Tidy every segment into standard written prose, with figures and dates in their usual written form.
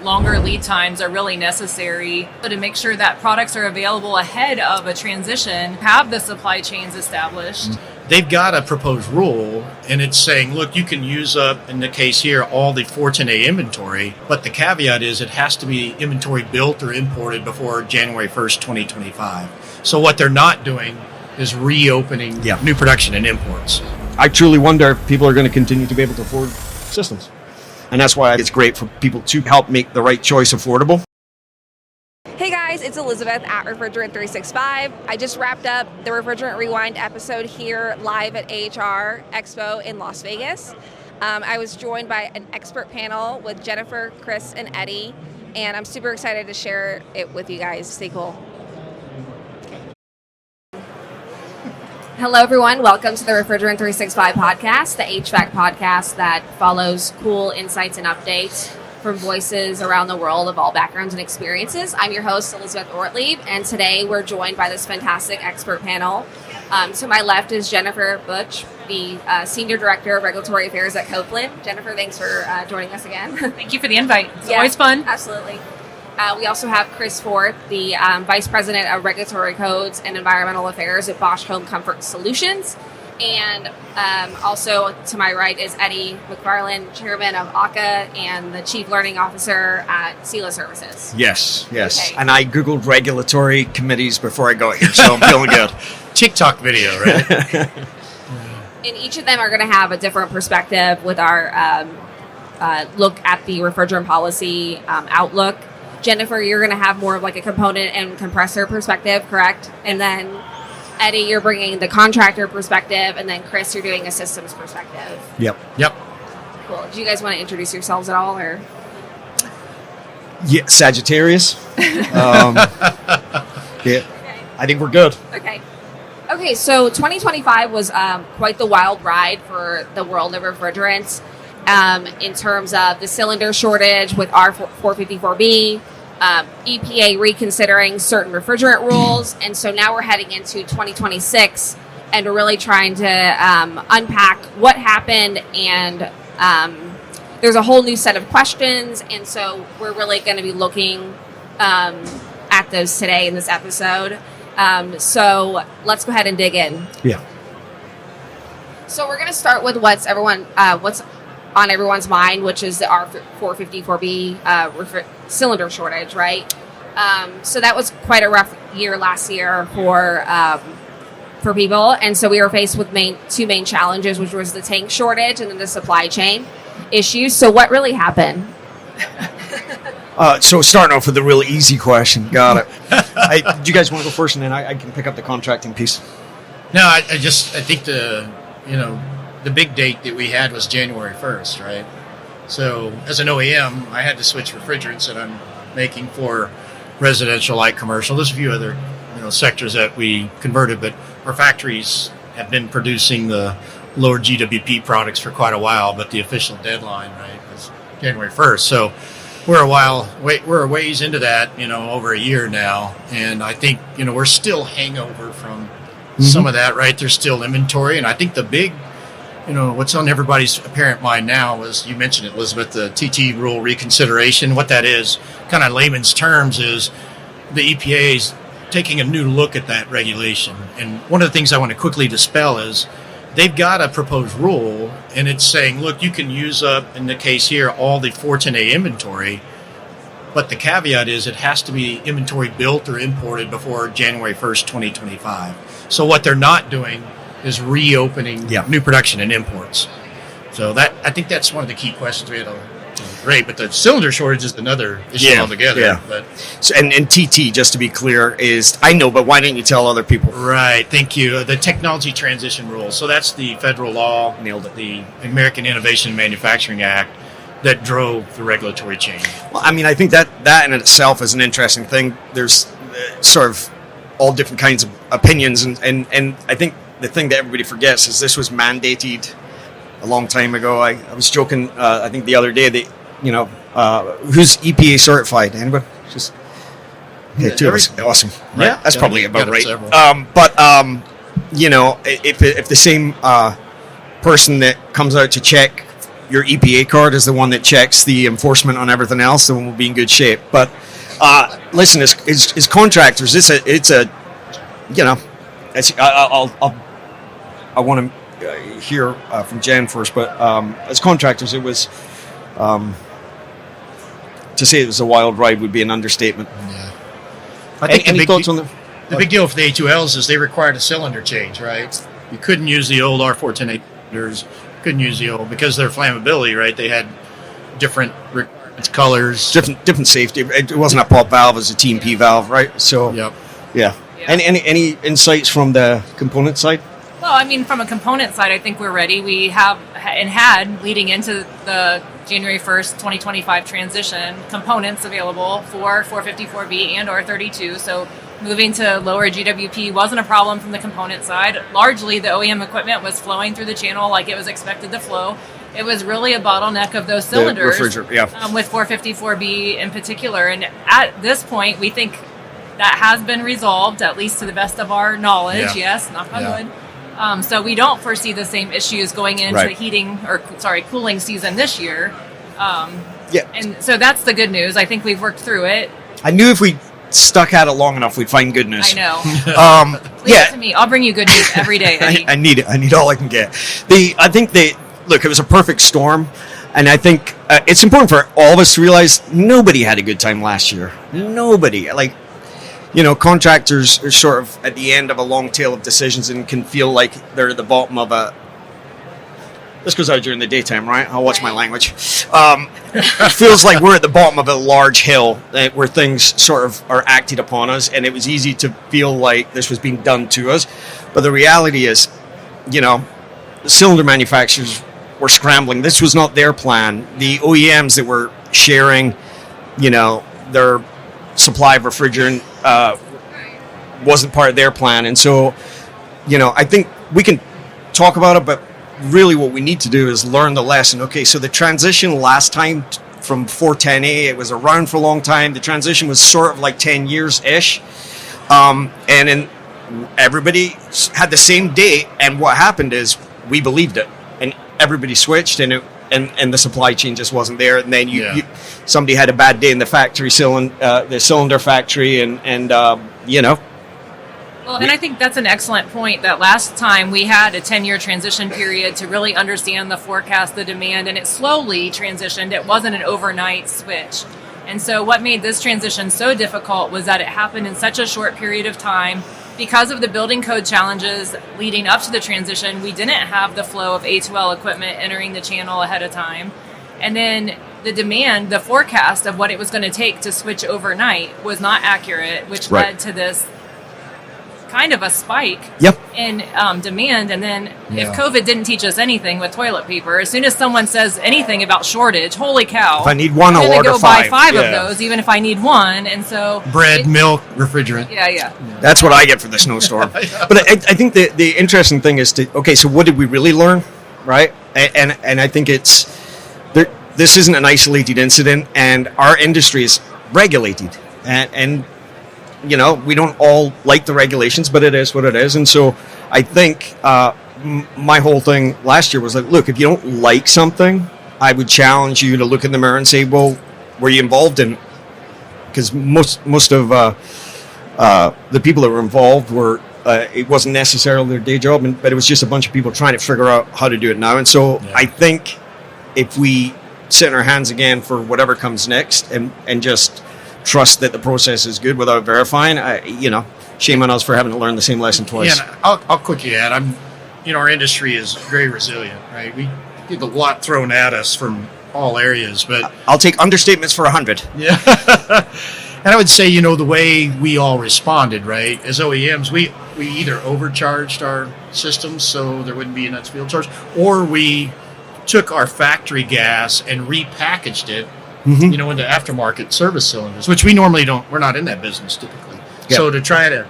longer lead times are really necessary. But to make sure that products are available ahead of a transition, have the supply chains established. They've got a proposed rule, and it's saying, look, you can use up, in the case here, all the 410A inventory, but the caveat is it has to be inventory built or imported before January 1st, 2025. So what they're not doing is reopening new production and imports. I truly wonder if people are going to continue to be able to afford systems. And that's why it's great for people to help make the right choice affordable. Hey guys, it's Elizabeth at Refrigerant365. I just wrapped up the Refrigerant Rewind episode here live at AHR Expo in Las Vegas. I was joined by an expert panel with Jennifer, Chris, and Eddie, and I'm super excited to share it with you guys. Stay cool. Hello everyone, welcome to the Refrigerant365 podcast, the HVAC podcast that follows cool insights and updates from voices around the world of all backgrounds and experiences. I'm your host, Elizabeth Ortlieb, and today we're joined by this fantastic expert panel. To my left is Jennifer Butsch, the Senior Director of Regulatory Affairs at Copeland. Jennifer, thanks for joining us again. Thank you for the invite. It's always fun. Absolutely. We also have Chris Ford, the Vice President of Regulatory Codes and Environmental Affairs at Bosch Home Comfort Solutions. And also to my right is Eddie McFarlane, Chairman of ACCA and the Chief Learning Officer at ACCA Services. Yes. Okay. And I Googled regulatory committees before I got here, so I'm feeling good. TikTok video, right? And each of them are going to have a different perspective with our look at the refrigerant policy outlook. Jennifer, you're going to have more of like a component and compressor perspective, correct? And then Eddie, you're bringing the contractor perspective, and then Chris, you're doing a systems perspective. Yep. Cool. Do you guys want to introduce yourselves at all, or? Yeah, Sagittarius. Yeah, okay. I think we're good. Okay, so 2025 was quite the wild ride for the world of refrigerants in terms of the cylinder shortage with R454B, EPA reconsidering certain refrigerant rules, and so now we're heading into 2026, and we're really trying to unpack what happened, and there's a whole new set of questions, and so we're really going to be looking at those today in this episode. So let's go ahead and dig in. Yeah. So we're going to start with what's on everyone's mind, which is the R454B cylinder shortage, right? So that was quite a rough year last year for people, and so we were faced with two main challenges, which was the tank shortage and then the supply chain issues. So what really happened? So starting off with a really easy question. Got it. Do you guys want to go first, and then I can pick up the contracting piece? No, I think the big date that we had was January 1st, right? So as an OEM, I had to switch refrigerants that I'm making for residential, light commercial. There's a few other sectors that we converted, but our factories have been producing the lower GWP products for quite a while, but the official deadline, right, was January 1st. So we're a ways into that, over a year now, and I think we're still hangover from some of that, right? There's still inventory, and I think the big what's on everybody's apparent mind now was, you mentioned it, Elizabeth, the TT rule reconsideration. What that is, kind of layman's terms, is the EPA's taking a new look at that regulation. And one of the things I want to quickly dispel is they've got a proposed rule, and it's saying, look, you can use up, in the case here, all the 410A inventory, but the caveat is it has to be inventory built or imported before January 1st, 2025. So what they're not doing is reopening new production and imports. So I think that's one of the key questions we had to rate. But the cylinder shortage is another issue altogether. Yeah. But so, and TT, just to be clear, is, I know, but why didn't you tell other people? Right, thank you. The technology transition rule. So that's the federal law, nailed it, the American Innovation and Manufacturing Act, that drove the regulatory change. Well, I mean, I think that in itself is an interesting thing. There's sort of all different kinds of opinions, and I think the thing that everybody forgets is this was mandated a long time ago. I was joking, I think the other day, that who's EPA certified? Anybody? Just two of us. Awesome. Right? Yeah, that's probably about right. If the same person that comes out to check your EPA card is the one that checks the enforcement on everything else, then we'll be in good shape. But listen, as contractors, it's a you know, I want to hear from Jen first, but as contractors, it was to say it was a wild ride would be an understatement. Yeah. I think Any thoughts on the big deal for the A2Ls is they required a cylinder change, right? You couldn't use the old R410A cylinders, couldn't use the old because of their flammability, right? They had different colors, different safety. It wasn't a pop valve; it was a TMP valve, right? So, yep. Yeah. Any insights from the component side? Well, I mean, from a component side, I think we're ready. We have and had, leading into the January 1st, 2025 transition, components available for 454B and R32. So moving to lower GWP wasn't a problem from the component side. Largely, the OEM equipment was flowing through the channel like it was expected to flow. It was really a bottleneck of those cylinders with 454B in particular. And at this point, we think that has been resolved, at least to the best of our knowledge. Yeah. Yes, knock on wood. So we don't foresee the same issues going into cooling season this year. And so that's the good news. I think we've worked through it. I knew if we stuck at it long enough, we'd find good news. I know. Leave it to me. I'll bring you good news every day, Eddie. I need it. I need all I can get. Look, it was a perfect storm. And I think it's important for all of us to realize nobody had a good time last year. Nobody. Contractors are sort of at the end of a long tail of decisions and can feel like they're at the bottom of a... This goes out during the daytime, right? I'll watch my language. It feels like we're at the bottom of a large hill where things sort of are acted upon us, and it was easy to feel like this was being done to us. But the reality is, the cylinder manufacturers were scrambling. This was not their plan. The OEMs that were sharing, their supply of refrigerant wasn't part of their plan. And so, I think we can talk about it, but really what we need to do is learn the lesson. Okay, so the transition last time from 410A, it was around for a long time. The transition was sort of like 10 years-ish. And then everybody had the same date, and what happened is we believed it. And everybody switched, and the supply chain just wasn't there. And then somebody had a bad day in the factory, the cylinder factory, and Well, and I think that's an excellent point, that last time we had a 10-year transition period to really understand the forecast, the demand, and it slowly transitioned. It wasn't an overnight switch. And so what made this transition so difficult was that it happened in such a short period of time. Because of the building code challenges leading up to the transition, we didn't have the flow of A2L equipment entering the channel ahead of time. And then the demand, the forecast of what it was going to take to switch overnight was not accurate, which led to this kind of a spike in demand. And then if COVID didn't teach us anything with toilet paper, as soon as someone says anything about shortage, holy cow, if I need one, I'll order go buy five of those, even if I need one. And so bread, milk, refrigerant. Yeah. That's what I get for the snowstorm. But I think the interesting thing is so what did we really learn, right? And I think this isn't an isolated incident, and our industry is regulated, and we don't all like the regulations, but it is what it is. And so I think my whole thing last year was like, look, if you don't like something, I would challenge you to look in the mirror and say, well, were you involved in it? Because most of the people that were involved were, it wasn't necessarily their day job, but it was just a bunch of people trying to figure out how to do it now. And so I think if we sit in our hands again for whatever comes next and just trust that the process is good without verifying, shame on us for having to learn the same lesson twice. Yeah, I'll quickly add, our industry is very resilient, right? We get a lot thrown at us from all areas, but I'll take understatements for 100. Yeah. And I would say, the way we all responded, right? As OEMs, we either overcharged our systems so there wouldn't be enough field charge, or we took our factory gas and repackaged it into aftermarket service cylinders, which we normally don't. We're not in that business typically. Yep. So to try to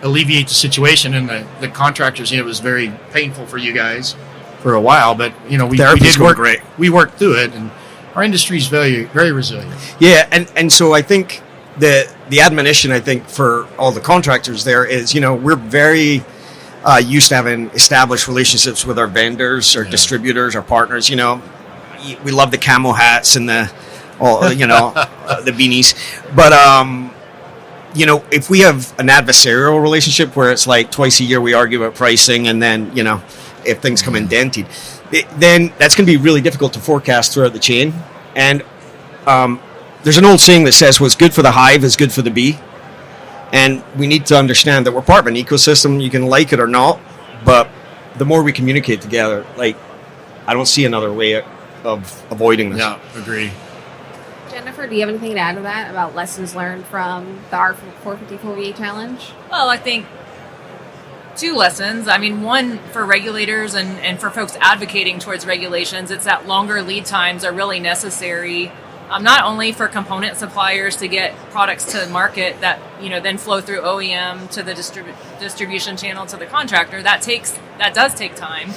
alleviate the situation, and the contractors, it was very painful for you guys for a while, but we did work. Great. We worked through it, and our industry is very, very resilient. Yeah, and so I think the admonition, I think, for all the contractors there is, we're very used to having established relationships with our vendors, our distributors, our partners. we love the camo hats and the the beanies, but if we have an adversarial relationship where it's like twice a year we argue about pricing, and then if things come indented, then that's going to be really difficult to forecast throughout the chain. And there's an old saying that says what's good for the hive is good for the bee. And we need to understand that we're part of an ecosystem. You can like it or not, but the more we communicate together, like, I don't see another way of avoiding this. Yeah, agree. Jennifer, do you have anything to add to that about lessons learned from the R454VA challenge? Well, I think 2 lessons. I mean, one for regulators and for folks advocating towards regulations, it's that longer lead times are really necessary. Not only for component suppliers to get products to market that then flow through OEM to the distribution channel to the contractor. That does take time,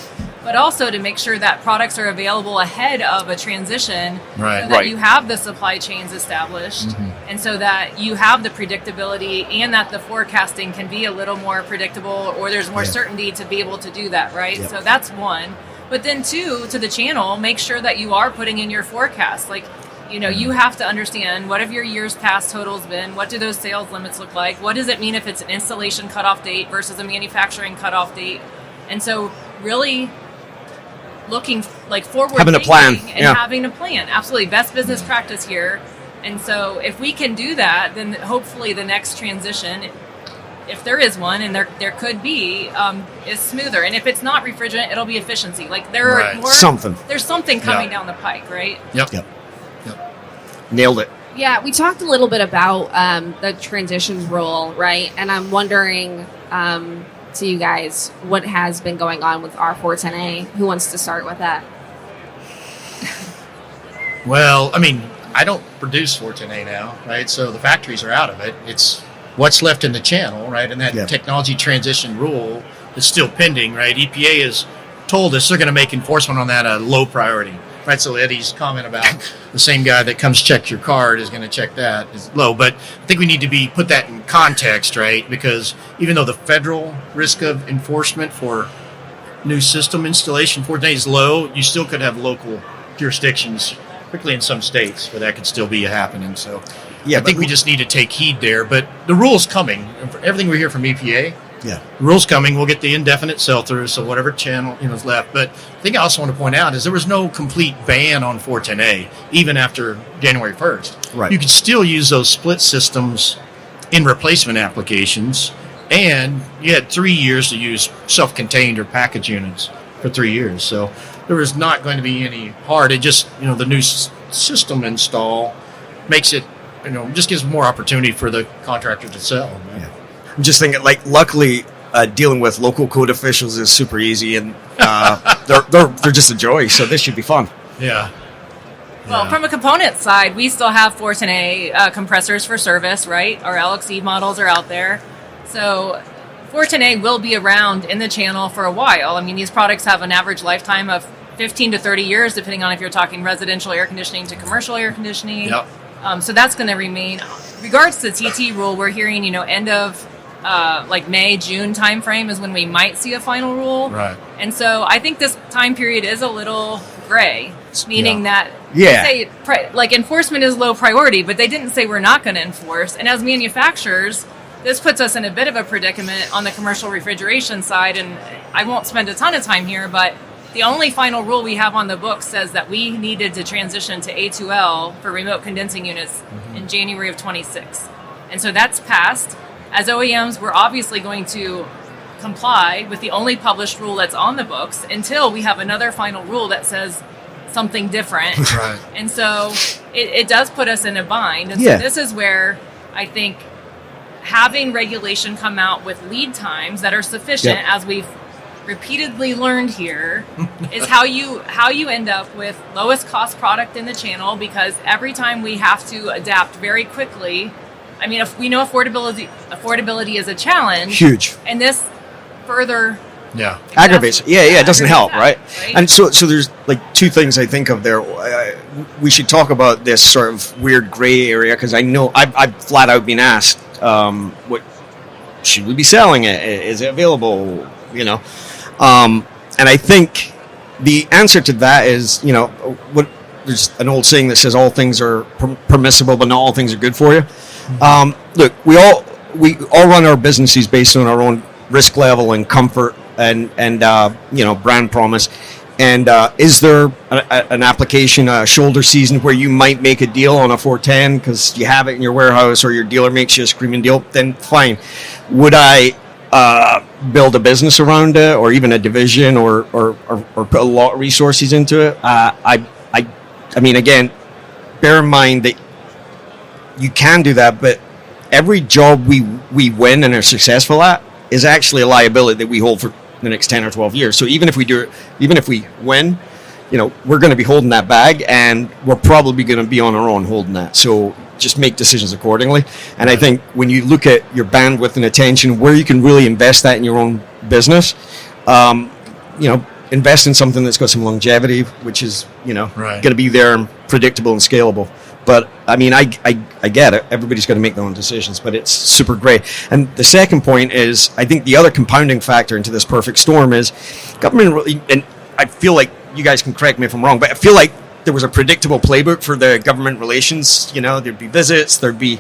but also to make sure that products are available ahead of a transition, right. So that you have the supply chains established, and so that you have the predictability, and that the forecasting can be a little more predictable, or there's more certainty to be able to do that, right? Yeah. So that's one. But then 2, to the channel, make sure that you are putting in your forecast, like. You have to understand, what have your years past totals been? What do those sales limits look like? What does it mean if it's an installation cutoff date versus a manufacturing cutoff date? And so really looking like forward, having a plan, and having a plan. Absolutely. Best business practice here. And so if we can do that, then hopefully the next transition, if there is one, and there could be, is smoother. And if it's not refrigerant, it'll be efficiency. Like there are more, there's something coming down the pike, right? Yep. Nailed it. Yeah, we talked a little bit about the transitions rule, right? And I'm wondering to you guys, what has been going on with R410A? Who wants to start with that? Well, I mean, I don't produce 410A now, right? So the factories are out of it. It's what's left in the channel, right? And that technology transition rule is still pending, right? EPA has told us they're going to make enforcement on that a low priority. Right, so Eddie's comment about the same guy that comes check your card is going to check that is low. But I think we need to put that in context, right? Because even though the federal risk of enforcement for new system installation 410A is low, you still could have local jurisdictions, particularly in some states, where that could still be happening. So I think we just need to take heed there. But the rule's coming. Everything we hear from EPA, the rule's coming. We'll get the indefinite sell-through, so whatever channel is left. But the thing I also want to point out is there was no complete ban on 410A, even after January 1st. Right. You could still use those split systems in replacement applications, and you had 3 years to use self-contained or package units for 3 years. So there was not going to be any hard. It just, the new system install makes it, just gives more opportunity for the contractor to sell. Right? Yeah. I'm just thinking, like, luckily, dealing with local code officials is super easy, and they're just a joy. So this should be fun. Yeah. Well, from a component side, we still have 410A compressors for service, right? Our LXE models are out there. So 410A will be around in the channel for a while. I mean, these products have an average lifetime of 15 to 30 years, depending on if you're talking residential air conditioning to commercial air conditioning. Yep. So that's going to remain. Regards to the TT rule, we're hearing, end of May, June timeframe is when we might see a final rule. Right. And so I think this time period is a little gray, meaning that Yeah. Say, enforcement is low priority, but they didn't say we're not going to enforce. And as manufacturers, this puts us in a bit of a predicament on the commercial refrigeration side. And I won't spend a ton of time here, but the only final rule we have on the book says that we needed to transition to A2L for remote condensing units in January of 26. And so that's passed. As OEMs, we're obviously going to comply with the only published rule that's on the books until we have another final rule that says something different. Right. And so it does put us in a bind. And so this is where I think having regulation come out with lead times that are sufficient, as we've repeatedly learned here, is how you end up with lowest cost product in the channel, because every time we have to adapt very quickly. I mean, if we know affordability is a challenge. Huge. And this further aggravates. It doesn't help, right? Right? And so there's like two things I think of there. We should talk about this sort of weird gray area, because I know I've flat out been asked, what should we be selling it? Is it available? And I think the answer to that is, there's an old saying that says all things are permissible, but not all things are good for you. Look, we all run our businesses based on our own risk level and comfort and brand promise. And is there an application, a shoulder season where you might make a deal on a 410 because you have it in your warehouse or your dealer makes you a screaming deal? Then fine. Would I build a business around it, or even a division, or put a lot of resources into it? I mean, again, bear in mind that you can do that, but every job we win and are successful at is actually a liability that we hold for the next 10 or 12 years. So even if we win, we're going to be holding that bag, and we're probably going to be on our own holding that. So just make decisions accordingly. And I think when you look at your bandwidth and attention, where you can really invest that in your own business, invest in something that's got some longevity, which is, going to be there and predictable and scalable. But I mean, I get it. Everybody's got to make their own decisions, but it's super great. And the second point is, I think the other compounding factor into this perfect storm is government really, and I feel like you guys can correct me if I'm wrong, but I feel like there was a predictable playbook for the government relations. There'd be visits, there'd be,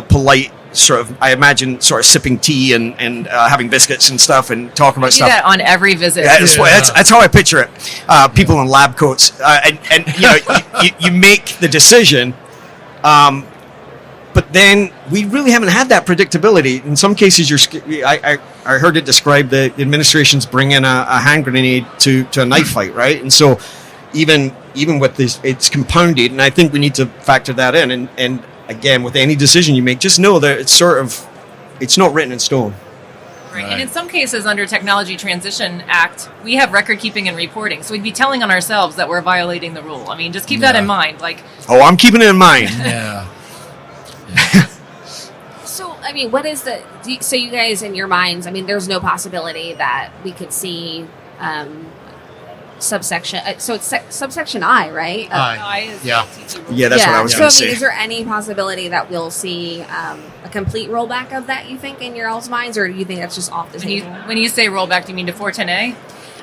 polite sort of, I imagine, sort of sipping tea and having biscuits and stuff and talking about stuff. Do that on every visit. Yeah, that's how I picture it. People in lab coats, and you make the decision, but then we really haven't had that predictability. In some cases, I heard it described the administration's bringing a hand grenade to a knife fight, right? And so even with this, it's compounded, and I think we need to factor that in. And again, with any decision you make, just know that it's not written in stone. Right. And in some cases, under Technology Transition Act, we have record keeping and reporting. So we'd be telling on ourselves that we're violating the rule. I mean, just keep that in mind. I'm keeping it in mind. Yeah. So, I mean, so you guys, in your minds, I mean, there's no possibility that we could see subsection, so it's subsection I, right? I is Yeah, that's what I was going to say. So, I mean, is there any possibility that we'll see a complete rollback of that, you think, in your all's minds, or do you think that's just off the table? When you say rollback, do you mean to 410A?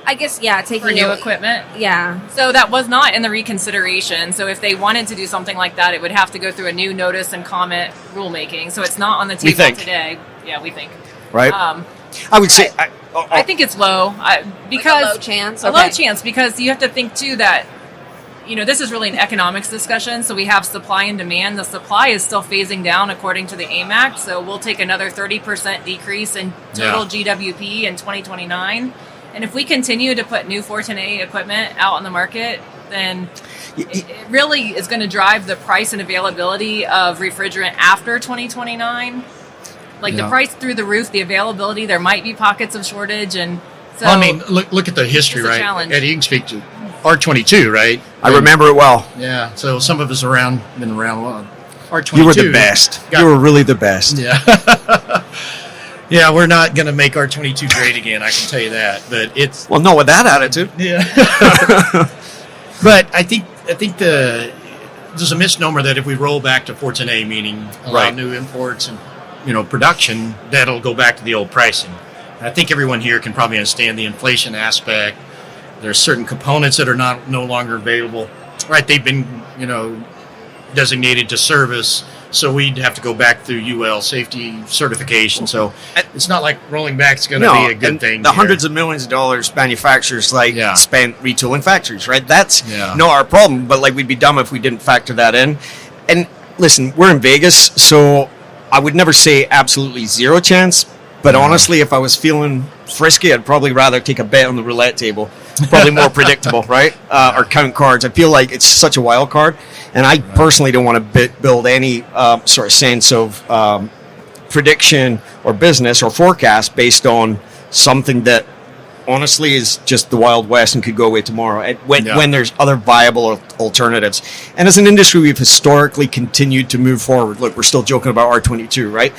I guess, taking for new equipment. Yeah. So that was not in the reconsideration. So if they wanted to do something like that, it would have to go through a new notice and comment rulemaking. So it's not on the table today. Yeah, we think. Right. I would say. I think it's low because a low chance. A low chance because you have to think too that this is really an economics discussion. So we have supply and demand. The supply is still phasing down according to the AIM Act. So we'll take another 30% decrease in total GWP in 2029. And if we continue to put new 410A equipment out on the market, then it really is going to drive the price and availability of refrigerant after 2029. The price through the roof, the availability, there might be pockets of shortage. And so, I mean, look at the history, right? Challenge. Eddie, you can speak to R22, right? I remember it well. Yeah, so some of us been around long. R22. You were the best. You were really the best. Yeah. Yeah, we're not going to make R22 great again, I can tell you that. But it's... Well, no, with that attitude. Yeah. But I think there's a misnomer that if we roll back to 410A, meaning allow new imports and production, that'll go back to the old pricing. And I think everyone here can probably understand the inflation aspect. There's certain components that are no longer available. Right, they've been, designated to service, so we'd have to go back through UL safety certification. So it's not like rolling back is going to be a good thing. The hundreds of millions of dollars manufacturers spent retooling factories, right? That's not our problem, but we'd be dumb if we didn't factor that in. And listen, we're in Vegas, so I would never say absolutely zero chance, but honestly, if I was feeling frisky, I'd probably rather take a bet on the roulette table. Probably more predictable, right? Or count cards. I feel like it's such a wild card, and I personally don't want to build any sort of sense of prediction or business or forecast based on something that honestly is just the Wild West and could go away tomorrow when there's other viable alternatives. And as an industry, we've historically continued to move forward. Look, we're still joking about R22, right?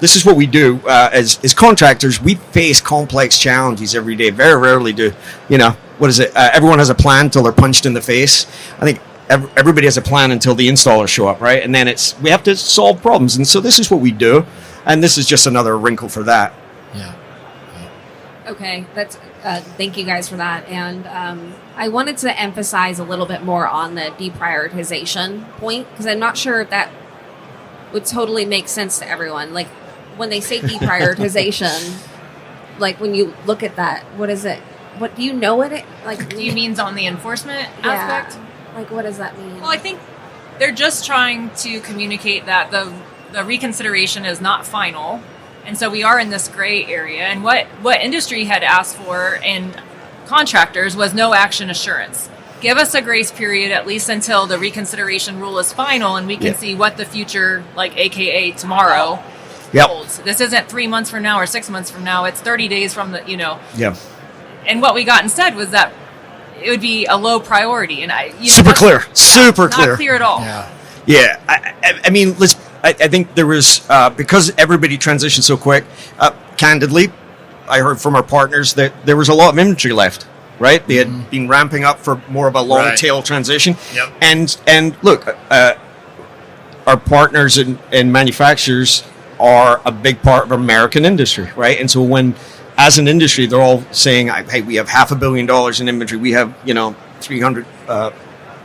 This is what we do as contractors. We face complex challenges every day. Very rarely do, what is it? Everyone has a plan until they're punched in the face. I think everybody has a plan until the installers show up, right? And then we have to solve problems. And so this is what we do. And this is just another wrinkle for that. Yeah. Okay, that's thank you guys for that. And I wanted to emphasize a little bit more on the deprioritization point, because I'm not sure if that would totally make sense to everyone. Like, when they say deprioritization, like, when you look at that, what is it? What do you know what it like? Do you mean on the enforcement aspect? Like, what does that mean? Well, I think they're just trying to communicate that the reconsideration is not final. And so we are in this gray area. And what industry had asked for and contractors was no action assurance. Give us a grace period at least until the reconsideration rule is final and we can see what the future, like AKA tomorrow, holds. This isn't 3 months from now or 6 months from now. It's 30 days from the, Yeah. And what we got instead was that it would be a low priority. And super clear. Not clear at all. Yeah. Yeah. I mean, I think there was, because everybody transitioned so quick, candidly, I heard from our partners that there was a lot of inventory left, right? They had been ramping up for more of a long tail transition. Yep. And look, our partners and manufacturers are a big part of American industry, right? And so when, as an industry, they're all saying, hey, we have $500 million in inventory. We have, 300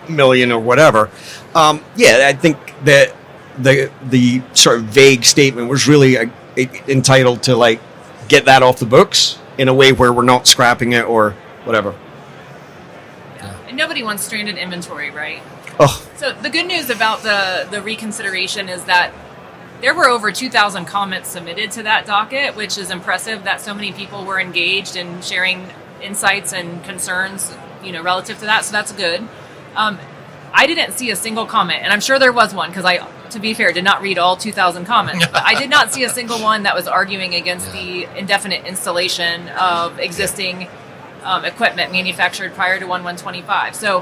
million or whatever. I think that the sort of vague statement was really entitled to, like, get that off the books in a way where we're not scrapping it or whatever. Yeah. And nobody wants stranded inventory, right? Oh. So the good news about the reconsideration is that there were over 2,000 comments submitted to that docket, which is impressive that so many people were engaged in sharing insights and concerns, relative to that. So that's good. I didn't see a single comment, and I'm sure there was one because I, to be fair, did not read all 2,000 comments. But I did not see a single one that was arguing against the indefinite installation of existing equipment manufactured prior to 1/1/25. So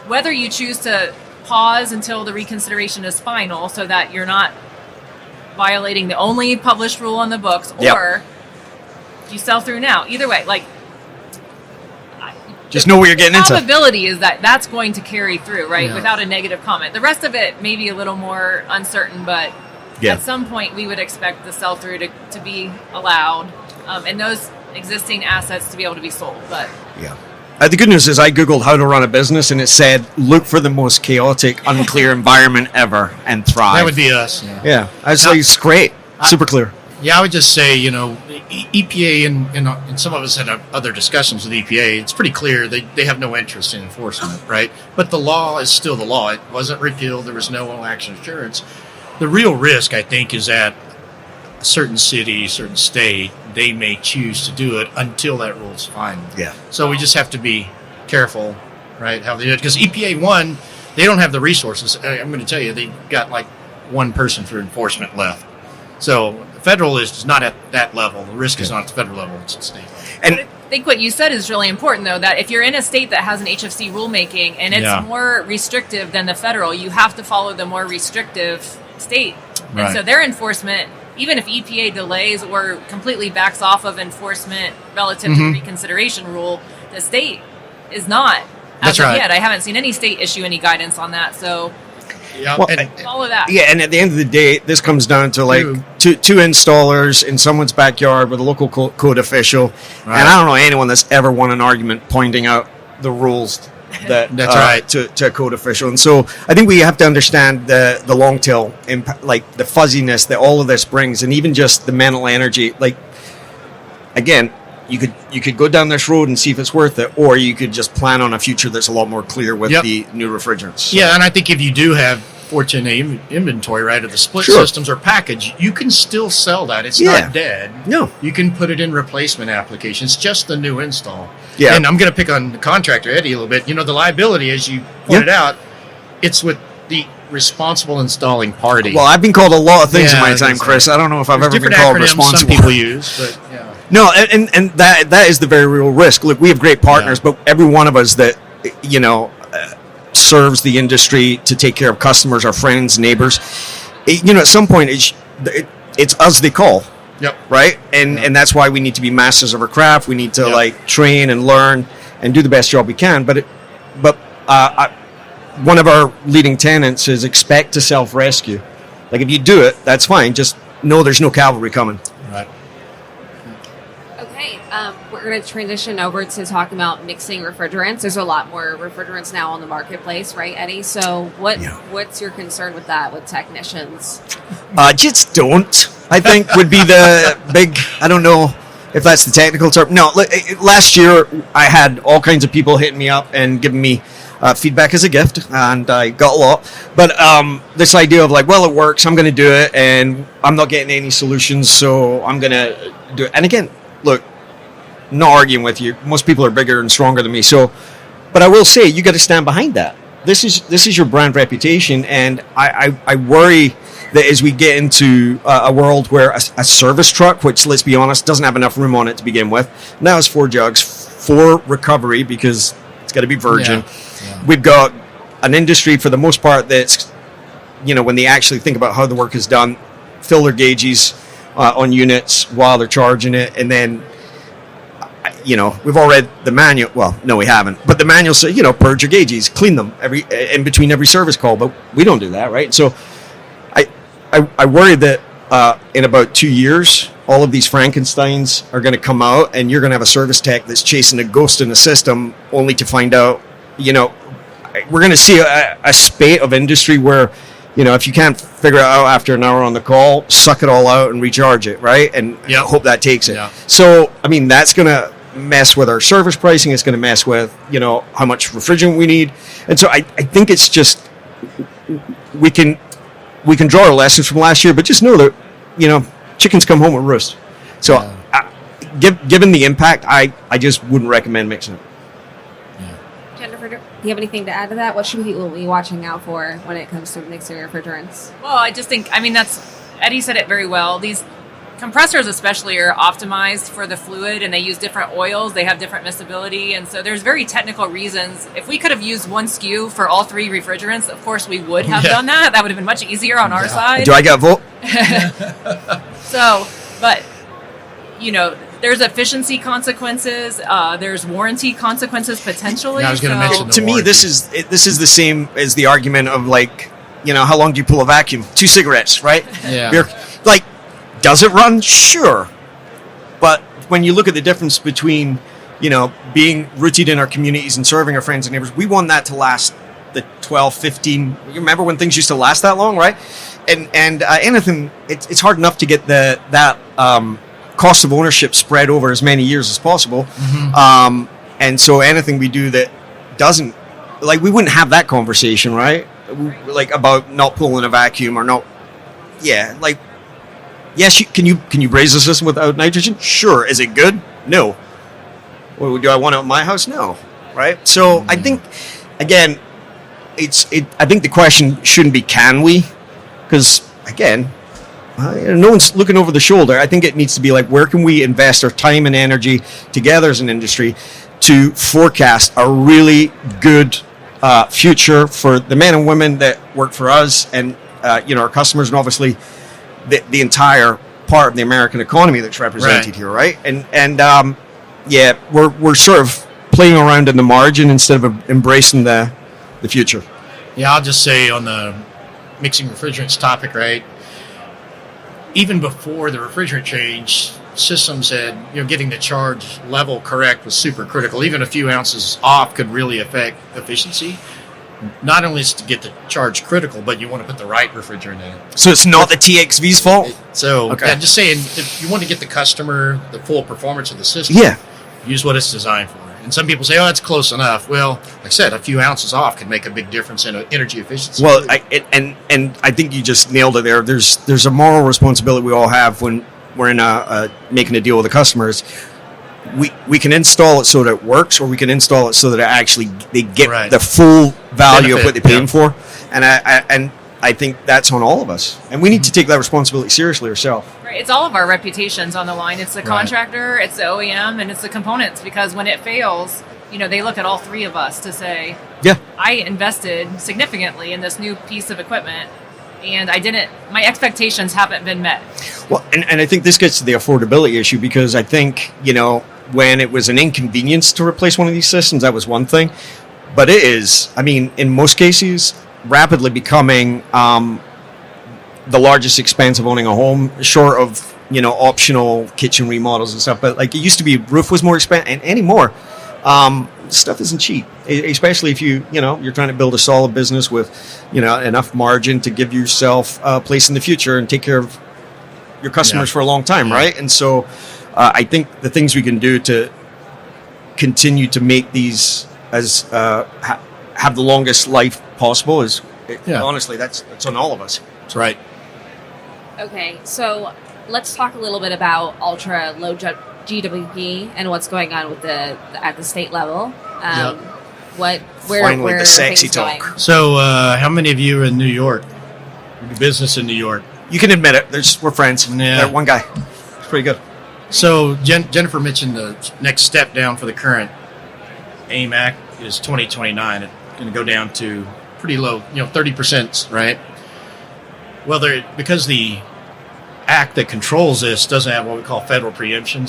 whether you choose to pause until the reconsideration is final so that you're not violating the only published rule on the books, or you sell through now, either way, like, just know what you're getting into. The probability is that that's going to carry through, right, without a negative comment. The rest of it may be a little more uncertain, but at some point we would expect the sell-through to be allowed, and those existing assets to be able to be sold. But the good news is I Googled how to run a business, and it said, look for the most chaotic, unclear environment ever and thrive. That would be us. Yeah. I was like, it's great. Super clear. Yeah, I would just say, EPA and some of us had other discussions with EPA. It's pretty clear they have no interest in enforcement, right? But the law is still the law. It wasn't repealed. There was no action assurance. The real risk, I think, is that a certain city, certain state, they may choose to do it until that rule is final. Yeah. So we just have to be careful, right, how they do it. Because EPA, one, they don't have the resources. I'm going to tell you, they've got like one person for enforcement left. So federal is not at that level. The risk is not at the federal level, it's at state level. And I think what you said is really important, though, that if you're in a state that has an HFC rulemaking and it's more restrictive than the federal, you have to follow the more restrictive state. Right. And so their enforcement, even if EPA delays or completely backs off of enforcement relative to the reconsideration rule, the state is not. As of yet, I haven't seen any state issue any guidance on that. So follow that. Yeah, and at the end of the day, this comes down to like two installers in someone's backyard with a local code official. Right. And I don't know anyone that's ever won an argument pointing out the rules that to a code official. And so I think we have to understand the long tail impact, like the fuzziness that all of this brings, and even just the mental energy. Like, again, you could go down this road and see if it's worth it, or you could just plan on a future that's a lot more clear with the new refrigerants. So. Yeah, and I think if you do have 410A inventory, right, of the split systems or package, you can still sell that. It's not dead. No. You can put it in replacement applications, just the new install. Yeah. And I'm going to pick on the contractor, Eddie, a little bit. The liability, as you pointed out, it's with the responsible installing party. Well, I've been called a lot of things in my time, Chris. I don't know if I've ever been called responsible. Some people use, but No, and that is the very real risk. Look, we have great partners, but every one of us that, serves the industry to take care of customers, our friends, neighbors, at some point it's us they call. Yep. Right? And that's why we need to be masters of our craft. We need to train and learn and do the best job we can. But one of our leading tenets is expect to self-rescue. Like, if you do it, that's fine. Just know there's no cavalry coming. Right. Okay. We're going to transition over to talking about mixing refrigerants. There's a lot more refrigerants now on the marketplace, right, Eddie? So what's your concern with that, with technicians? Just don't, I think, would be the big, I don't know if that's the technical term. No, last year I had all kinds of people hitting me up and giving me feedback as a gift, and I got a lot. But this idea of like, well, it works, I'm going to do it, and I'm not getting any solutions, so I'm going to do it. And again, look, not arguing with you. Most people are bigger and stronger than me. So, but I will say, you got to stand behind that. This is your brand reputation, and I worry that as we get into a world where a service truck, which, let's be honest, doesn't have enough room on it to begin with, now has 4 jugs, 4 recovery because it's got to be virgin. Yeah. We've got an industry, for the most part, that's, when they actually think about how the work is done, fill their gauges on units while they're charging it, and then, we've all read the manual. Well, no, we haven't. But the manual says, purge your gauges, clean them in between every service call. But we don't do that, right? So I worry that in about 2 years, all of these Frankensteins are going to come out, and you're going to have a service tech that's chasing a ghost in the system, only to find out, we're going to see a spate of industry where, if you can't figure it out after an hour on the call, suck it all out and recharge it, right? And hope that takes it. Yeah. So, that's going to mess with our service pricing. It's going to mess with, how much refrigerant we need. And so I think it's just, we can draw our lessons from last year, but just know that, chickens come home with roost. So given the impact, I just wouldn't recommend mixing it. Jennifer, do you have anything to add to that? What should we be watching out for when it comes to mixing refrigerants? Well, I just think, Eddie said it very well. These compressors especially are optimized for the fluid, and they use different oils. They have different miscibility, and so there's very technical reasons. If we could have used one SKU for all 3 refrigerants, of course we would have done that. That would have been much easier on our side. Do I get a vote? So, but, there's efficiency consequences. There's warranty consequences potentially. Yeah, I was going to mention to me, this is the same as the argument of like, how long do you pull a vacuum? 2 cigarettes, right? Yeah. Does it run? Sure. But when you look at the difference between, being rooted in our communities and serving our friends and neighbors, we want that to last the 12, 15. You remember when things used to last that long, right? And anything, it's hard enough to get that cost of ownership spread over as many years as possible. Mm-hmm. And so anything we do that doesn't, we wouldn't have that conversation, right? About not pulling a vacuum or not. Yeah, yes, can you braze the system without nitrogen? Sure. Is it good? No. Well, do I want it in my house? No. Right? So I think, again, I think the question shouldn't be can we? Because, again, no one's looking over the shoulder. I think it needs to be where can we invest our time and energy together as an industry to forecast a really good future for the men and women that work for us and, our customers, and obviously the entire part of the American economy that's represented here, right? And we're sort of playing around in the margin instead of embracing the future. Yeah, I'll just say on the mixing refrigerants topic, right? Even before the refrigerant change, systems said, getting the charge level correct was super critical. Even a few ounces off could really affect efficiency. Not only is to get the charge critical, but you want to put the right refrigerant in it. So it's not the TXV's fault? I'm just saying, if you want to get the customer the full performance of the system, use what it's designed for. And some people say, that's close enough. Well, like I said, a few ounces off can make a big difference in energy efficiency. Well, and I think you just nailed it there. There's a moral responsibility we all have when we're in making a deal with the customers. We can install it so that it works, or we can install it so that they get the full value of what they're paying for. And I think that's on all of us, and we need to take that responsibility seriously ourselves. Right, it's all of our reputations on the line. It's the contractor, it's the OEM, and it's the components. Because when it fails, they look at all 3 of us to say, I invested significantly in this new piece of equipment, and my expectations haven't been met. Well, and I think this gets to the affordability issue, because I think, when it was an inconvenience to replace one of these systems, that was one thing. But it is, in most cases, rapidly becoming the largest expense of owning a home, short of, optional kitchen remodels and stuff. But like it used to be, roof was more expensive, and anymore, stuff isn't cheap. Especially if you're trying to build a solid business with, enough margin to give yourself a place in the future and take care of your customers for a long time, right? And so, I think the things we can do to continue to make these as have the longest life possible is honestly that's on all of us. That's right. Okay, so let's talk a little bit about ultra low GWP and what's going on with at the state level. Where Finally, the sexy things talk. going? So, how many of you are in New York? You do business in New York? You can admit it. We're friends. Yeah. One guy. It's pretty good. So, Jennifer mentioned the next step down for the current AIM Act is 2029. It's going to go down to pretty low, 30%, right? Well, because the act that controls this doesn't have what we call federal preemption,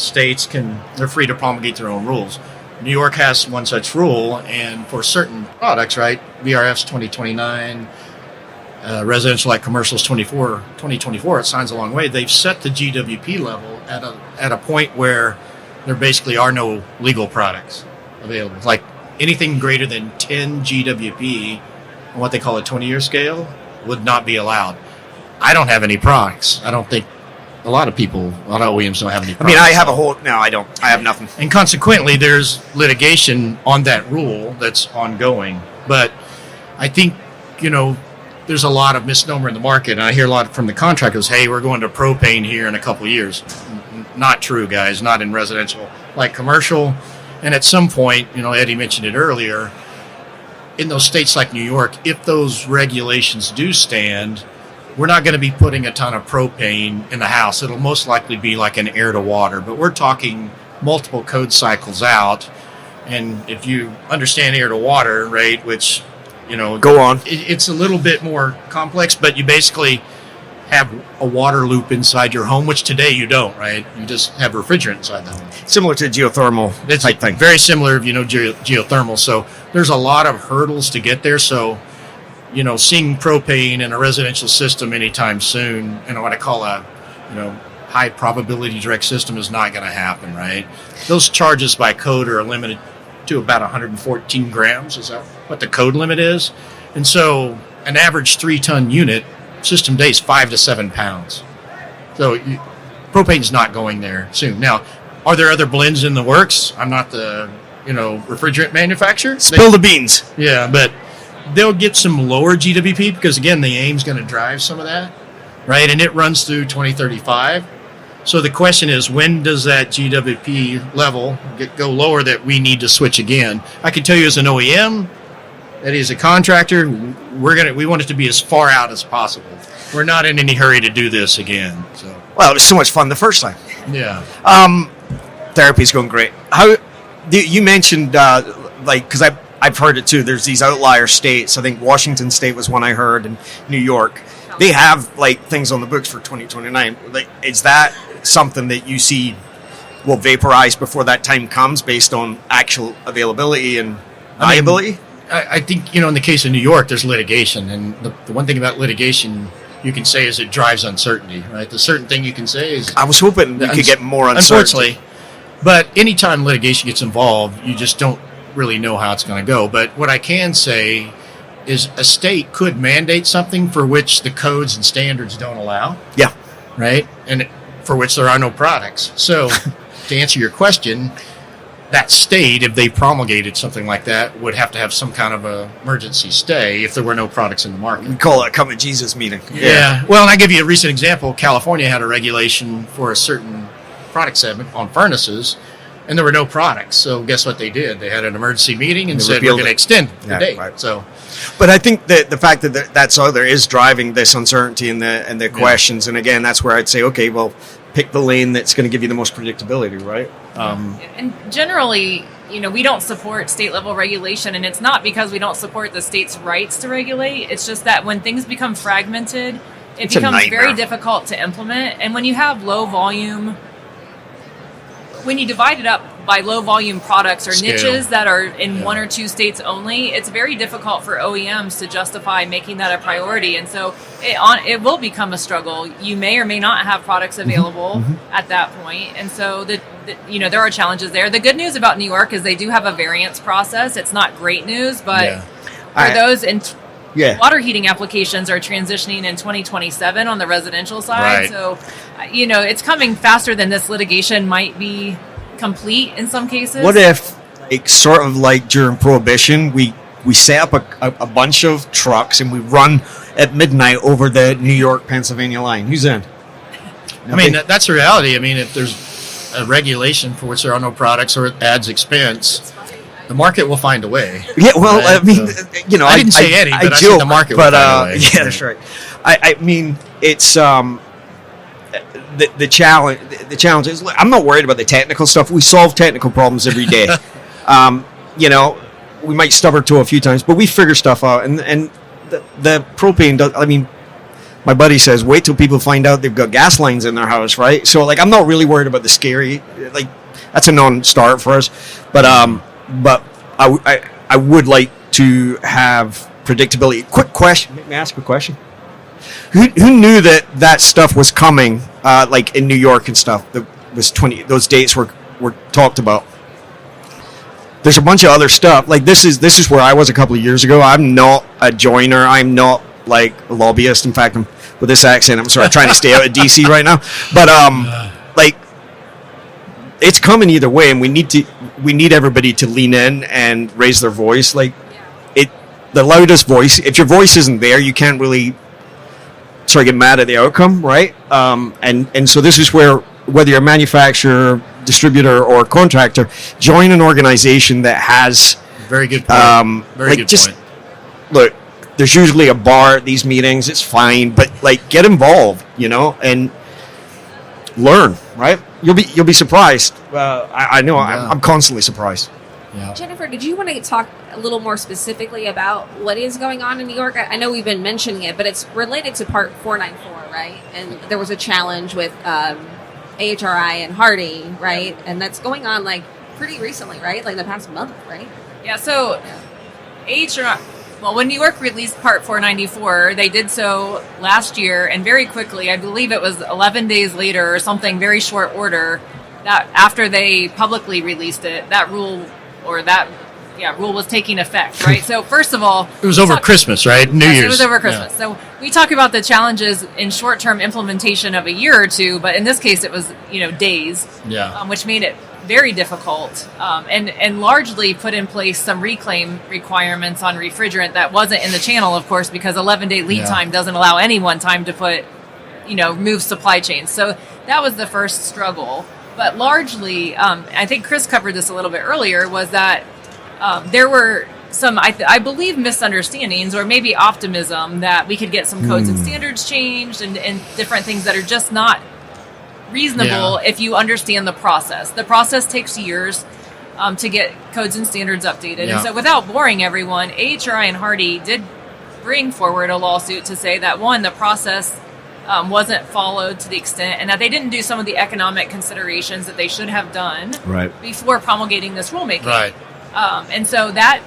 they're free to promulgate their own rules. New York has one such rule, and for certain products, right, VRF's 2029, residential like commercials 2024, it signs a long way. They've set the GWP level at a point where there basically are no legal products available. Like anything greater than 10 GWP on what they call a 20-year scale would not be allowed. I don't have any products. I don't think a lot of OEMs don't have any products. I have I don't. I have nothing. And consequently, there's litigation on that rule that's ongoing. But I think, there's a lot of misnomer in the market. And I hear a lot from the contractors, hey, we're going to propane here in a couple of years. Not true, guys. Not in residential. Like commercial. And at some point, Eddie mentioned it earlier, in those states like New York, if those regulations do stand, we're not going to be putting a ton of propane in the house. It'll most likely be like an air to water, but we're talking multiple code cycles out. And if you understand air to water, right, which, go on. It's a little bit more complex, but you basically have a water loop inside your home, which today you don't, right? You just have refrigerant inside the home. Similar to geothermal type thing. Very similar, geothermal. So there's a lot of hurdles to get there. So, seeing propane in a residential system anytime soon, what I call a, high probability direct system is not going to happen, right? Those charges by code are limited to about 114 grams. Is that what the code limit is? And so an average 3-ton unit system day is 5 to 7 pounds. So propane's not going there soon. Now, are there other blends in the works? I'm not the, refrigerant manufacturer. Spill the beans. Yeah, but they'll get some lower GWP because, again, the AIM's going to drive some of that, right? And it runs through 2035. So the question is, when does that GWP level go lower that we need to switch again? I can tell you as an OEM, that is a contractor, we want it to be as far out as possible. We're not in any hurry to do this again. So. Well, it was so much fun the first time. Yeah. Therapy's going great. How you mentioned because I've heard it too. There's these outlier states. I think Washington State was one I heard, and New York. They have things on the books for 2029. Is that something that you see will vaporize before that time comes, based on actual availability and viability? I think in the case of New York, there's litigation, and the one thing about litigation you can say is it drives uncertainty, right? The certain thing you can say is I was hoping we could get more uncertainty. Unfortunately, but anytime litigation gets involved, you just don't really know how it's going to go. But what I can say is a state could mandate something for which the codes and standards don't allow. Yeah. Right? And for which there are no products. So to answer your question, that state, if they promulgated something like that, would have to have some kind of a emergency stay if there were no products in the market. We call it a come to Jesus meeting. Yeah. Well, and I give you a recent example. California had a regulation for a certain product segment on furnaces, and there were no products. So guess what they did? They had an emergency meeting and said, we're going to extend the date. Right. So, but I think that the fact that that's out there is driving this uncertainty and the questions. And again, that's where I'd say, okay, well, pick the lane that's going to give you the most predictability, right? And generally, we don't support state-level regulation, and it's not because we don't support the state's rights to regulate. It's just that when things become fragmented, it becomes very difficult to implement. And when you have low volume, when you divide it up by low volume products or Scale. niches that are in one or two states only, it's very difficult for OEMs to justify making that a priority. And so it will become a struggle. You may or may not have products available at that point. And so there are challenges there. The good news about New York is they do have a variance process. It's not great news, but for those water heating applications are transitioning in 2027 on the residential side. Right. So, it's coming faster than this litigation might be complete in some cases. What if it's sort of like during Prohibition, we set up a bunch of trucks and we run at midnight over the New York-Pennsylvania line? Who's in? I mean, that's the reality. I mean, if there's a regulation for which there are no products or it adds expense, the market will find a way. Yeah, well, right? I mean, I didn't say any, but I joke, said the market will find a way. Yeah, that's right. I mean, it's the challenge. The challenge is, I'm not worried about the technical stuff. We solve technical problems every day. We might stub our toe a few times, but we figure stuff out. And the propane does. I mean, my buddy says, wait till people find out they've got gas lines in their house, right? So, I'm not really worried about the scary. That's a non-start for us. But I would like to have predictability. Quick question. May I ask a question? Who knew that stuff was coming? In New York and stuff. That was those dates were talked about. There's a bunch of other stuff. This is where I was a couple of years ago. I'm not a joiner. I'm not a lobbyist. In fact, with this accent, I'm sort of trying to stay out of DC right now. But it's coming either way, and we need everybody to lean in and raise their voice. The loudest voice. If your voice isn't there, you can't really get mad at the outcome, right? And so this is where, whether you're a manufacturer, distributor, or contractor, join an organization that has very good point. Very good point. Look, there's usually a bar at these meetings. It's fine, but get involved, and learn. Right? You'll be surprised. I know. Yeah. I'm constantly surprised. Yeah. Jennifer, did you want to talk a little more specifically about what is going on in New York? I know we've been mentioning it, but it's related to Part 494, right? And there was a challenge with AHRI and Hardy, right? And that's going on pretty recently, right? The past month, right? Yeah. So AHRI. Well, when New York released Part 494, they did so last year, and very quickly, I believe it was 11 days later or something, very short order, that after they publicly released it, that rule was taking effect, right? So first of all... It was over Christmas, right? New Year's. It was over Christmas. Yeah. So we talk about the challenges in short-term implementation of a year or two, but in this case it was, days, which made it very difficult, and largely put in place some reclaim requirements on refrigerant that wasn't in the channel, of course, because 11-day lead time doesn't allow anyone time to put, move supply chains. So that was the first struggle. But largely, I think Chris covered this a little bit earlier, was that there were some, I believe, misunderstandings or maybe optimism that we could get some codes and standards changed and different things that are just not reasonable if you understand the process. The process takes years to get codes and standards updated. And so without boring everyone, AHRI and Hardy did bring forward a lawsuit to say that, one, the process wasn't followed to the extent, and that they didn't do some of the economic considerations that they should have done before promulgating this rulemaking. Right. And so that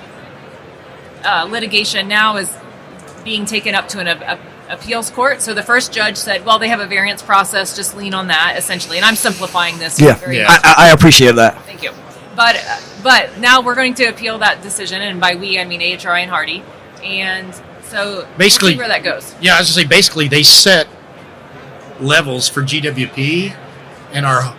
litigation now is being taken up to an appeals court. So the first judge said, well, they have a variance process, just lean on that, essentially. And I'm simplifying this. I appreciate that. Thank you. But now we're going to appeal that decision, and by we, I mean AHRI and Hardy. And so basically, we'll see where that goes. Yeah, I was going to say, basically, they set levels for GWP and are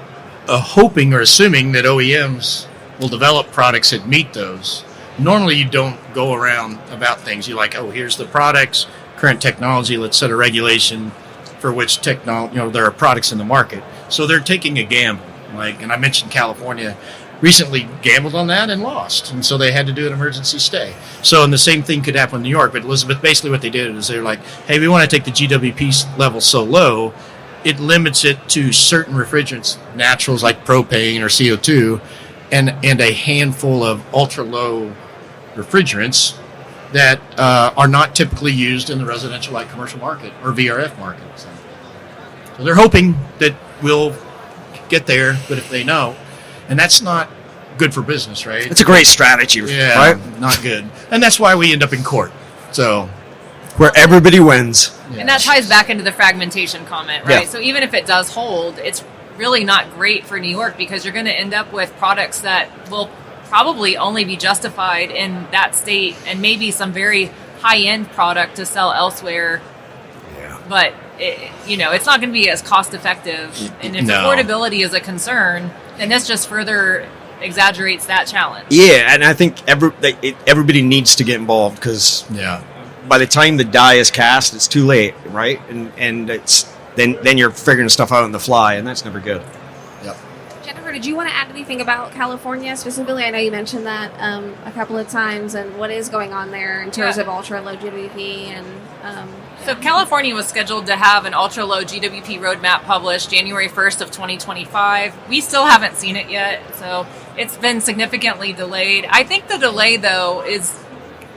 hoping or assuming that OEMs will develop products that meet those. Normally, you don't go around about things. You're here's the products, current technology, let's set a regulation for which technology, there are products in the market. So they're taking a gamble. And I mentioned California recently gambled on that and lost. And so they had to do an emergency stay. So, and the same thing could happen in New York. But Elizabeth, basically what they did is they're like, hey, we want to take the GWP level so low, it limits it to certain refrigerants, naturals like propane or CO2, and a handful of ultra-low refrigerants that are not typically used in the residential light commercial market or VRF market. So they're hoping that we'll get there, but if they know, and that's not good for business, right? It's a great strategy, Yeah, right? not good. And that's why we end up in court. So, Where everybody wins. yeah. And that ties back into the fragmentation comment, right? Yeah. So even if it does hold, it's really not great for New York because you're going to end up with products that will probably only be justified in that state and maybe some very high-end product to sell elsewhere. Yeah. But, it's not going to be as cost-effective. And if No. affordability is a concern, then this just further exaggerates that challenge. Yeah, and I think everybody needs to get involved because Yeah. by the time the die is cast, it's too late, right? And it's then you're figuring stuff out on the fly, and that's never good. Yep. Jennifer, did you want to add anything about California specifically? I know you mentioned that a couple of times, and what is going on there in terms Yeah. of ultra low GWP and. So California was scheduled to have an ultra-low GWP roadmap published January 1st of 2025. We still haven't seen it yet, so it's been significantly delayed. I think the delay, though, is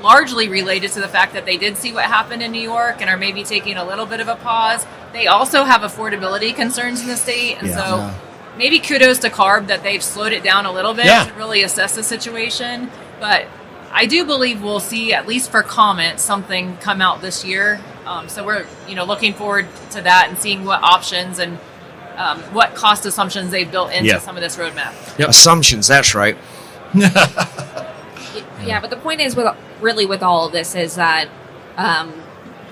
largely related to the fact that they did see what happened in New York and are maybe taking a little bit of a pause. They also have affordability concerns in the state, and so maybe kudos to CARB that they've slowed it down a little bit to really assess the situation. But I do believe we'll see, at least for comment, something come out this year. So we're looking forward to that and seeing what options and what cost assumptions they've built into some of this roadmap. Yep. Assumptions, that's right. Yeah, but the point is, with all of this, is that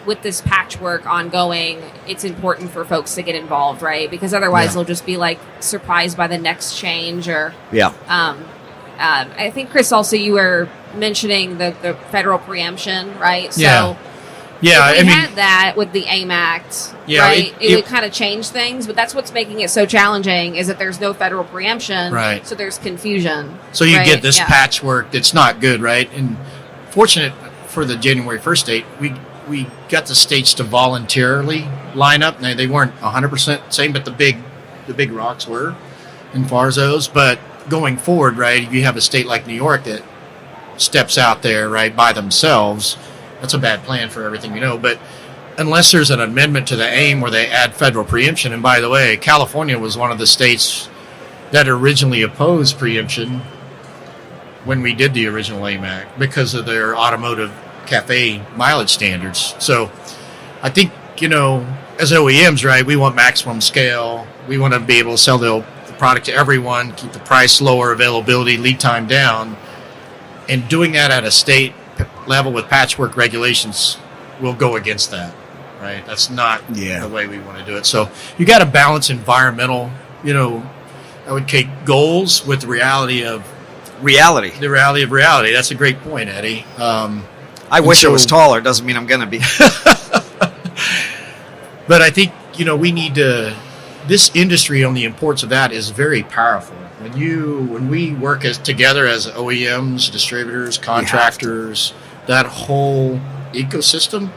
with this patchwork ongoing, it's important for folks to get involved, right? Because otherwise, they'll just be like surprised by the next change. Or I think Chris, also you were mentioning the federal preemption, right? So Yeah, if we had that with the AIM Act, right? It would kind of change things, but that's what's making it so challenging is that there's no federal preemption, right? So there's confusion. So you get this patchwork that's not good, right? And fortunate for the January 1st date, we got the states to voluntarily line up. Now, they weren't 100% same, but the big rocks were in far as those. But going forward, right, if you have a state like New York that steps out there, right, by themselves, that's a bad plan for everything we know. But unless there's an amendment to the AIM where they add federal preemption, and by the way, California was one of the states that originally opposed preemption when we did the original AIM Act because of their automotive CAFE mileage standards. So I think, as OEMs, right, we want maximum scale. We want to be able to sell the product to everyone, keep the price lower, availability, lead time down. And doing that at a state level with patchwork regulations will go against that, right? That's not the way we want to do it. So you got to balance environmental, I would take goals with the reality of reality. The reality of reality. That's a great point, Eddie. I wish I was taller. Doesn't mean I'm going to be. But I think, we need to, this industry on the importance of that is very powerful. When we work together as OEMs, distributors, contractors, that whole ecosystem,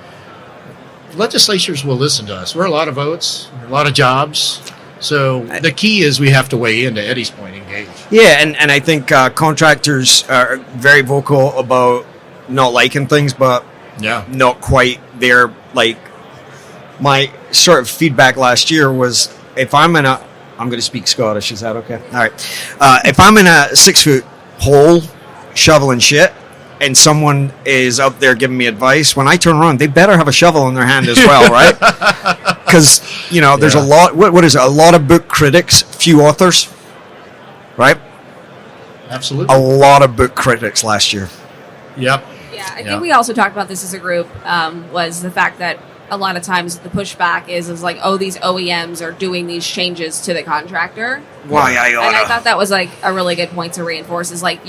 legislatures will listen to us. We're a lot of votes, a lot of jobs. So the key is we have to weigh in, to Eddie's point, engage. Yeah, and I think contractors are very vocal about not liking things, but not quite there. Like, my sort of feedback last year was, if I'm going to speak Scottish, is that okay? All right. If I'm in a 6-foot hole shoveling shit and someone is up there giving me advice, when I turn around, they better have a shovel in their hand as well, right? Because, there's a lot, what is it? A lot of book critics, few authors, right? Absolutely. A lot of book critics last year. Yep. Yeah, I think we also talked about this as a group, was the fact that a lot of times the pushback is like, oh, these OEMs are doing these changes to the contractor. Why I oughta. And I thought that was like a really good point to reinforce, is like,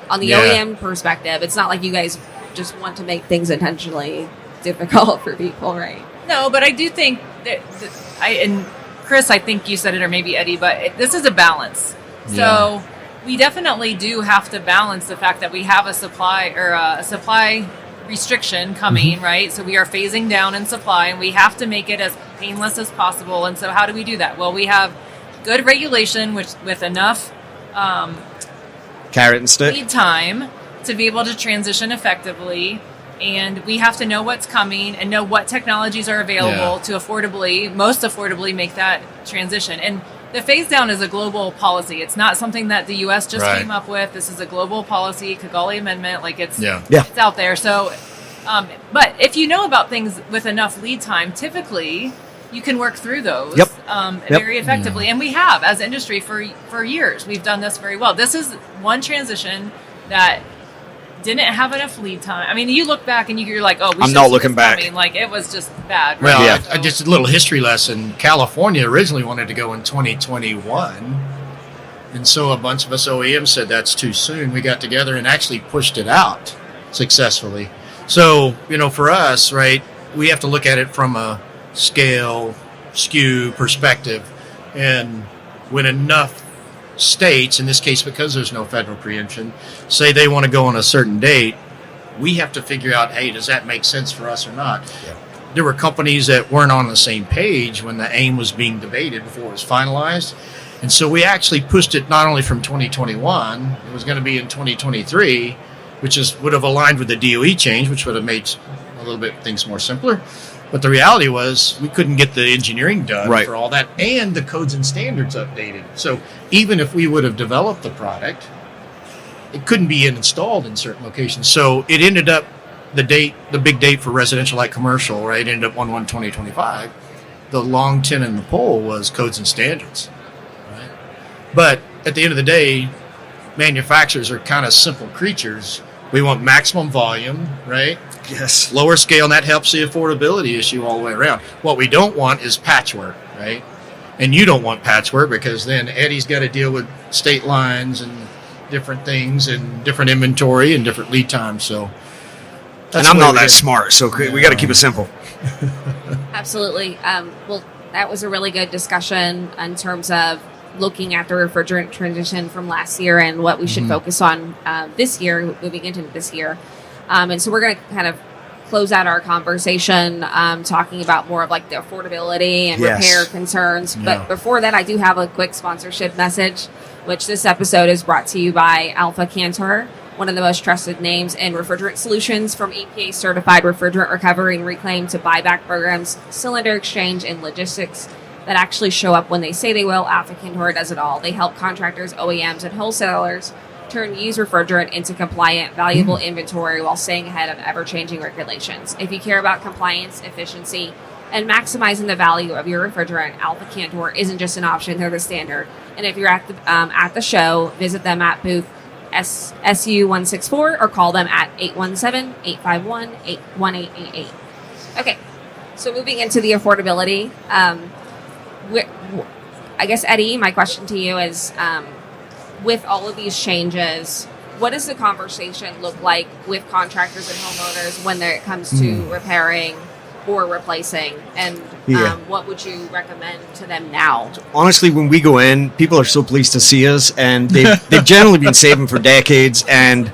on the OEM perspective, it's not like you guys just want to make things intentionally difficult for people, right? No, but I do think that and Chris, I think you said it, or maybe Eddie, but this is a balance. So we definitely do have to balance the fact that we have a supply restriction coming, right? So we are phasing down in supply, and we have to make it as painless as possible. And so how do we do that? Well, we have good regulation, with enough carrot and stick lead time to be able to transition effectively. And we have to know what's coming and know what technologies are available to most affordably make that transition. And the phase down is a global policy. It's not something that the U.S. just Right. came up with. This is a global policy, Kigali Amendment. Like it's Yeah. it's out there. So, but if you know about things with enough lead time, typically you can work through those Yep. very effectively. And we have, as an industry, for years. We've done this very well. This is one transition that didn't have enough lead time. I mean, you look back and you're like, oh, I'm not looking back. Like it was just bad. Well, Yeah. just a little history lesson. California originally wanted to go in 2021, and so a bunch of us OEMs said that's too soon. We got together and actually pushed it out successfully. So, for us, right, we have to look at it from a scale, SKU perspective, and when enough states, in this case because there's no federal preemption, say they want to go on a certain date, we have to figure out, hey, does that make sense for us or not? Yeah. There were companies that weren't on the same page when the aim was being debated before it was finalized. And so we actually pushed it not only from 2021, it was going to be in 2023, which would have aligned with the DOE change, which would have made a little bit things more simpler. But the reality was we couldn't get the engineering done Right. for all that and the codes and standards updated. So even if we would have developed the product, it couldn't be installed in certain locations. So it ended up the big date for residential like commercial, right, ended up 1/1/2025. The long tin in the pole was codes and standards. Right? But at the end of the day, manufacturers are kind of simple creatures. We want maximum volume, right? Yes. Lower scale, and that helps the affordability issue all the way around. What we don't want is patchwork, right? And you don't want patchwork because then Eddie's got to deal with state lines and different things and different inventory and different lead times. So, And I'm not that smart, so we got to keep it simple. Absolutely. Well, that was a really good discussion in terms of looking at the refrigerant transition from last year and what we should focus on this year, moving into this year. And so we're going to kind of close out our conversation talking about more of like the affordability and Yes. repair concerns. Yeah. But before that, I do have a quick sponsorship message, which this episode is brought to you by Alpha Cantor, one of the most trusted names in refrigerant solutions, from EPA certified refrigerant recovery and reclaim to buyback programs, cylinder exchange, and logistics that actually show up when they say they will. Alpha Cantor does it all. They help contractors, OEMs, and wholesalers turn used refrigerant into compliant, valuable inventory while staying ahead of ever-changing regulations. If you care about compliance, efficiency, and maximizing the value of your refrigerant, Alpha Cantor isn't just an option, they're the standard. And if you're at the show, visit them at booth SU164 or call them at 817-851-1888. Okay, so moving into the affordability, I guess, Eddie, my question to you is, with all of these changes, what does the conversation look like with contractors and homeowners when it comes to repairing or replacing? And what would you recommend to them now? Honestly, when we go in, people are so pleased to see us, and they've generally been saving for decades. And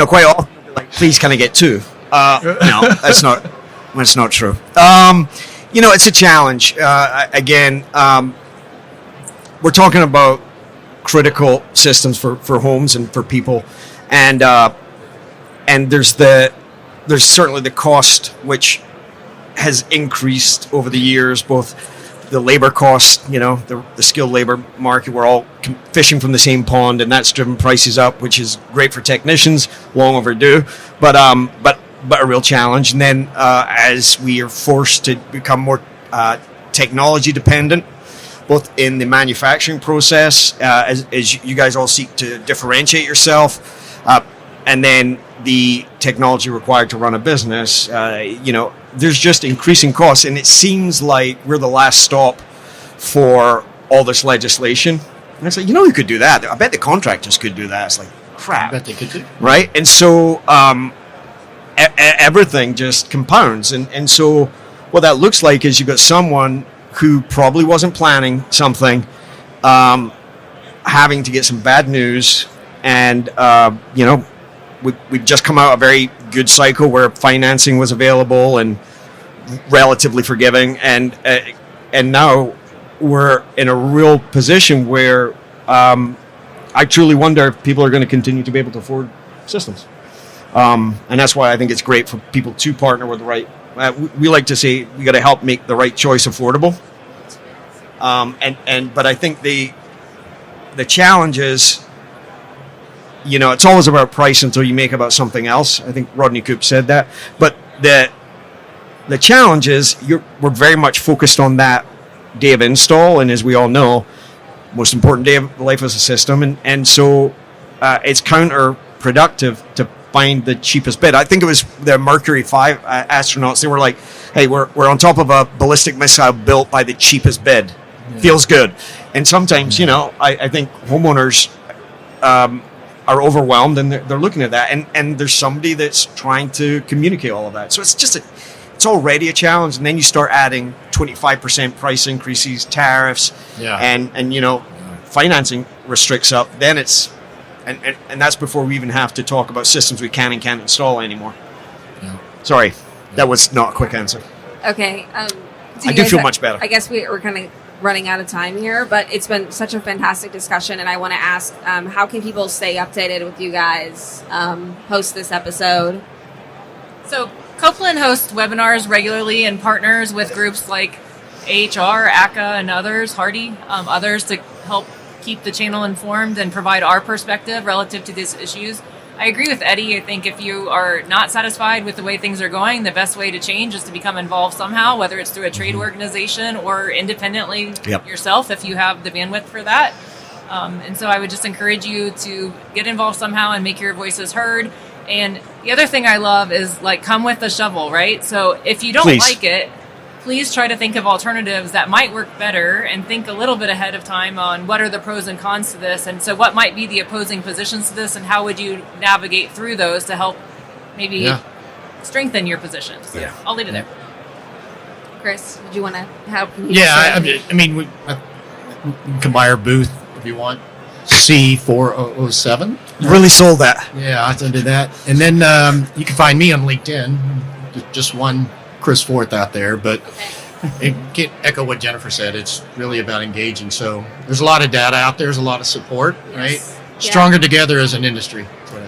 quite often, they're like, please, can I get two? No, that's not true. It's a challenge. Again, we're talking about critical systems for homes and for people, and there's certainly the cost, which has increased over the years, both the labor cost, the skilled labor market. We're all fishing from the same pond, and that's driven prices up, which is great for technicians, long overdue, but a real challenge. And then as we are forced to become more technology dependent, both in the manufacturing process, as you guys all seek to differentiate yourself, and then the technology required to run a business, there's just increasing costs. And it seems like we're the last stop for all this legislation. And it's like, you could do that. I bet the contractors could do that. It's like, crap. I bet they could too. Right? And so everything just compounds. And so what that looks like is you've got someone who probably wasn't planning something, having to get some bad news, and we've just come out a very good cycle where financing was available and relatively forgiving, and now we're in a real position where I truly wonder if people are going to continue to be able to afford systems, and that's why I think it's great for people to partner with the right. We like to say we got to help make the right choice affordable. But I think the challenge is, it's always about price until you make about something else. I think Rodney Coop said that. But the challenge is we're very much focused on that day of install, and as we all know, most important day of life as a system, and so it's counterproductive to find the cheapest bid. I think it was the Mercury 5 astronauts. They were like, "Hey, we're on top of a ballistic missile built by the cheapest bid. Feels good." And sometimes, I think homeowners are overwhelmed, and they're looking at that, and there's somebody that's trying to communicate all of that. So it's already a challenge, and then you start adding 25% price increases, tariffs, and financing restricts up. Then it's and that's before we even have to talk about systems we can and can't install anymore. Yeah. Sorry, that was not a quick answer. Okay, I do feel much better. I guess we're kind of running out of time here, but it's been such a fantastic discussion, and I want to ask, how can people stay updated with you guys, host this episode? So Copeland hosts webinars regularly and partners with groups like AHR, ACCA, and others to help keep the channel informed and provide our perspective relative to these issues. I agree with Eddie. I think if you are not satisfied with the way things are going, the best way to change is to become involved somehow, whether it's through a trade organization or independently yourself if you have the bandwidth for that. And so I would just encourage you to get involved somehow and make your voices heard. And the other thing I love is come with the shovel, right? So if you don't like it, please try to think of alternatives that might work better and think a little bit ahead of time on what are the pros and cons to this. And so what might be the opposing positions to this and how would you navigate through those to help maybe strengthen your position. So I'll leave it there. Chris, did you want to help? Yeah, I mean, we can buy our booth if you want. C4007. Really sold that. Yeah, I did that. And then you can find me on LinkedIn. Just one Chris Forth out there, but it can't echo what Jennifer said. It's really about engaging. So there's a lot of data out there. There's a lot of support, right? Stronger together as an industry.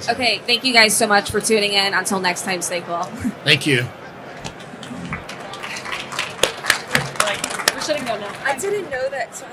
Okay, thank you guys so much for tuning in. Until next time, stay cool. Thank you. We're shutting down now. I didn't know that. So